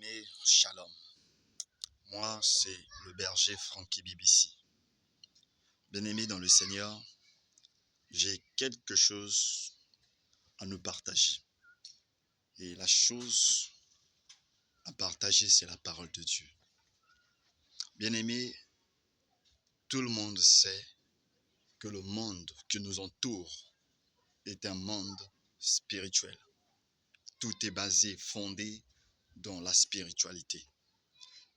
Bien-aimé, shalom. Moi, c'est le berger Frankie BBC. Bien-aimé dans le Seigneur, j'ai quelque chose à nous partager. Et la chose à partager, c'est la parole de Dieu. Bien-aimé, tout le monde sait que le monde qui nous entoure est un monde spirituel. Tout est basé, fondé dans la spiritualité.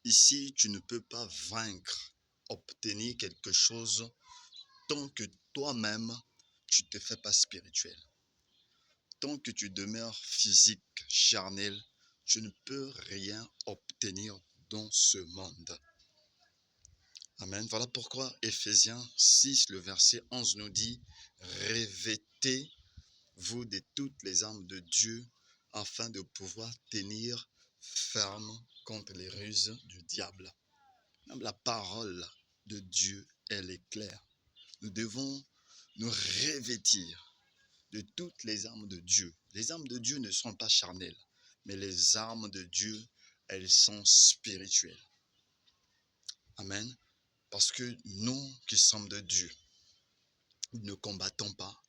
Ici, tu ne peux pas vaincre, obtenir quelque chose tant que toi-même, tu ne te fais pas spirituel. Tant que tu demeures physique, charnel, tu ne peux rien obtenir dans ce monde. Amen. Voilà pourquoi Éphésiens 6, le verset 11 nous dit « Revêtez-vous de toutes les armes de Dieu afin de pouvoir tenir ferme contre les ruses du diable. » Même la parole de Dieu, elle est claire. Nous devons nous revêtir de toutes les armes de Dieu. Les armes de Dieu ne sont pas charnelles, mais les armes de Dieu, elles sont spirituelles. Amen. Parce que nous qui sommes de Dieu, nous ne combattons pas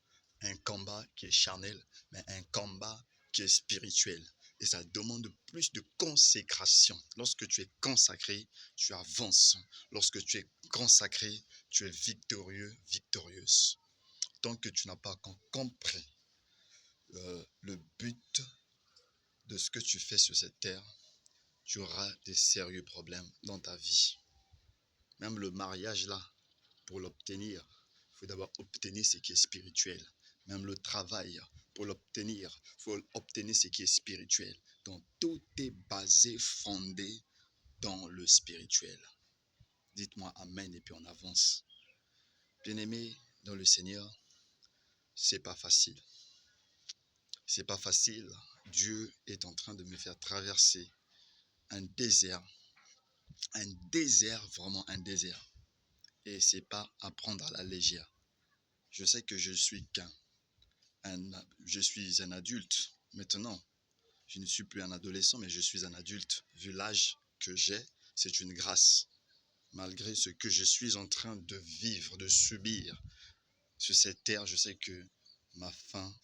un combat qui est charnel, mais un combat qui est spirituel. Et ça demande plus de consécration. Lorsque tu es consacré, tu avances. Lorsque tu es consacré, tu es victorieux, victorieuse. Tant que tu n'as pas compris le but de ce que tu fais sur cette terre, tu auras des sérieux problèmes dans ta vie. Même le mariage là, pour l'obtenir, il faut d'abord obtenir ce qui est spirituel. Même le travail, pour l'obtenir, il faut obtenir ce qui est spirituel. Donc tout est basé, fondé dans le spirituel. Dites-moi Amen et puis on avance. Bien-aimé dans le Seigneur, c'est pas facile. C'est pas facile. Dieu est en train de me faire traverser un désert, vraiment un désert. Et c'est pas à prendre à la légère. Je sais que je suis je suis un adulte maintenant. Je ne suis plus un adolescent, mais je suis un adulte. Vu l'âge que j'ai, c'est une grâce. Malgré ce que je suis en train de vivre, de subir sur cette terre, je sais que ma fin,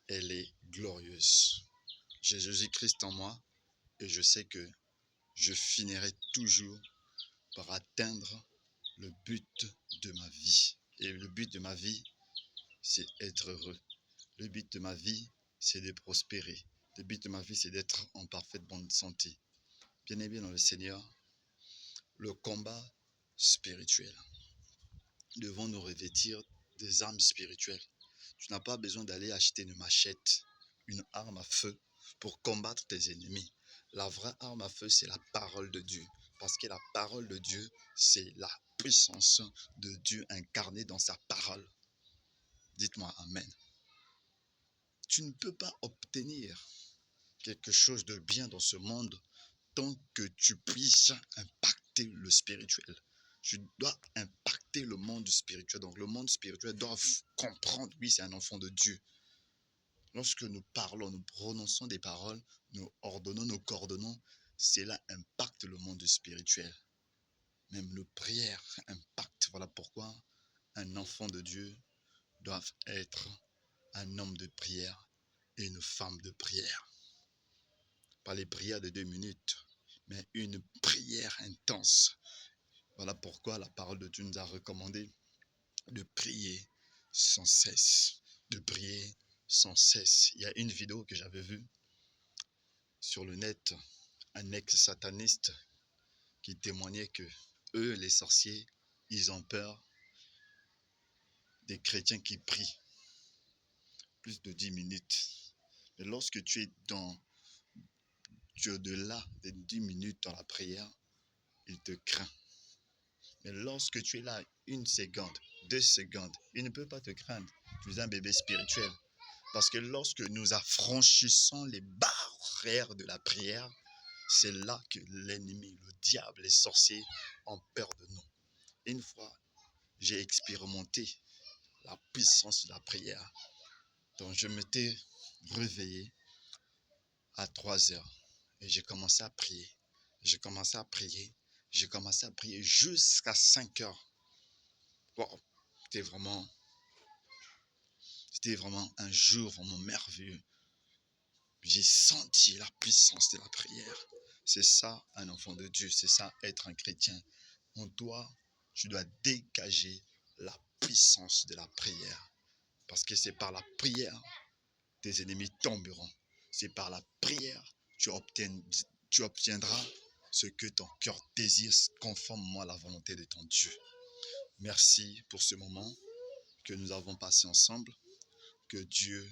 elle est glorieuse. J'ai Jésus-Christ en moi et je sais que je finirai toujours par atteindre le but de ma vie. Et le but de ma vie, c'est être heureux. Le but de ma vie, c'est de prospérer. Le but de ma vie, c'est d'être en parfaite bonne santé. Bien-aimé dans le Seigneur, le combat spirituel. Nous devons nous revêtir des armes spirituelles. Tu n'as pas besoin d'aller acheter une machette, une arme à feu pour combattre tes ennemis. La vraie arme à feu, c'est la parole de Dieu. Parce que la parole de Dieu, c'est la puissance de Dieu incarnée dans sa parole. Dites-moi Amen. Tu ne peux pas obtenir quelque chose de bien dans ce monde tant que tu puisses impacter le spirituel. Tu dois impacter le monde spirituel. Donc le monde spirituel doit comprendre, oui, c'est un enfant de Dieu. Lorsque nous parlons, nous prononçons des paroles, nous ordonnons, nous coordonnons, cela impacte le monde spirituel. Même nos prières impactent. Voilà pourquoi un enfant de Dieu doit être un homme de prière et une femme de prière. Pas les prières de 2 minutes, mais une prière intense. Voilà pourquoi la parole de Dieu nous a recommandé de prier sans cesse. De prier sans cesse. Il y a une vidéo que j'avais vue sur le net, un ex-sataniste qui témoignait que eux, les sorciers, ils ont peur des chrétiens qui prient plus de 10 minutes. Mais lorsque tu es au-delà des 10 minutes dans la prière, il te craint. Mais lorsque tu es là 1 seconde, 2 secondes, il ne peut pas te craindre. Tu es un bébé spirituel. Parce que lorsque nous affranchissons les barrières de la prière, c'est là que l'ennemi, le diable, les sorciers ont peur de nous. Une fois, j'ai expérimenté la puissance de la prière. Donc je m'étais réveillé à 3 heures. Et j'ai commencé à prier. J'ai commencé à prier. J'ai commencé à prier jusqu'à 5 heures. Wow, c'était vraiment un jour vraiment merveilleux. J'ai senti la puissance de la prière. C'est ça un enfant de Dieu, c'est ça être un chrétien. Tu dois dégager la puissance de la prière. Parce que c'est par la prière tes ennemis tomberont. C'est par la prière tu obtiendras ce que ton cœur désire conformément à la volonté de ton Dieu. Merci pour ce moment que nous avons passé ensemble. Que Dieu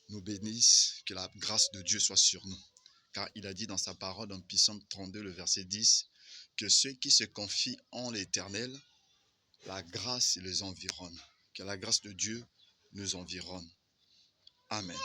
nous bénisse, que la grâce de Dieu soit sur nous. Car il a dit dans sa parole, dans Psaume 32, le verset 10, que ceux qui se confient en l'Éternel, la grâce les environne. Que la grâce de Dieu nous environne. Amen.